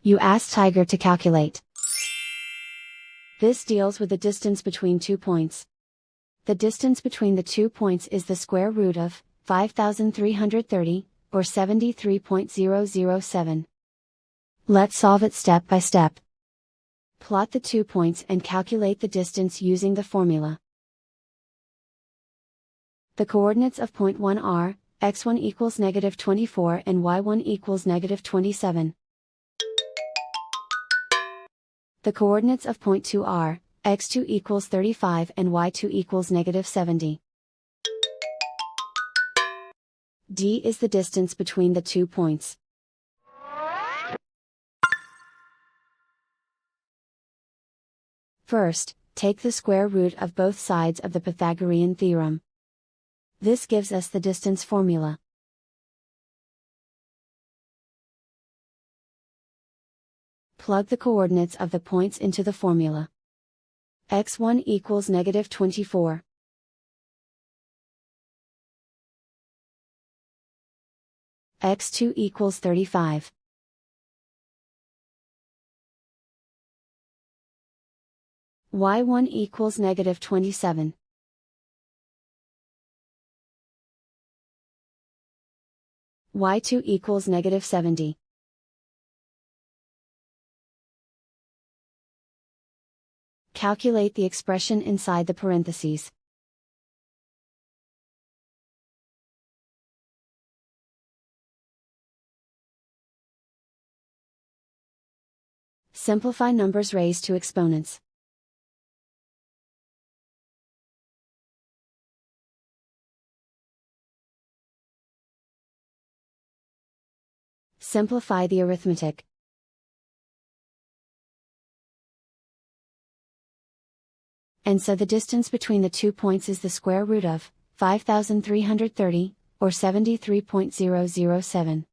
You ask Tiger to calculate. This deals with the distance between 2 points. The distance between the 2 points is the square root of 5,330, or 73.007. Let's solve it step by step. Plot the 2 points and calculate the distance using the formula. The coordinates of point 1 are, x1 equals -24 and y1 equals -27. The coordinates of point 2 are, x2 equals 35 and y2 equals -70. D is the distance between the 2 points. First, take the square root of both sides of the Pythagorean theorem. This gives us the distance formula. Plug the coordinates of the points into the formula. x1 equals -24. x2 equals 35. y1 equals -27. y2 equals -70. Calculate the expression inside the parentheses. Simplify numbers raised to exponents. Simplify the arithmetic. And so the distance between the 2 points is the square root of 5,330, or 73.007.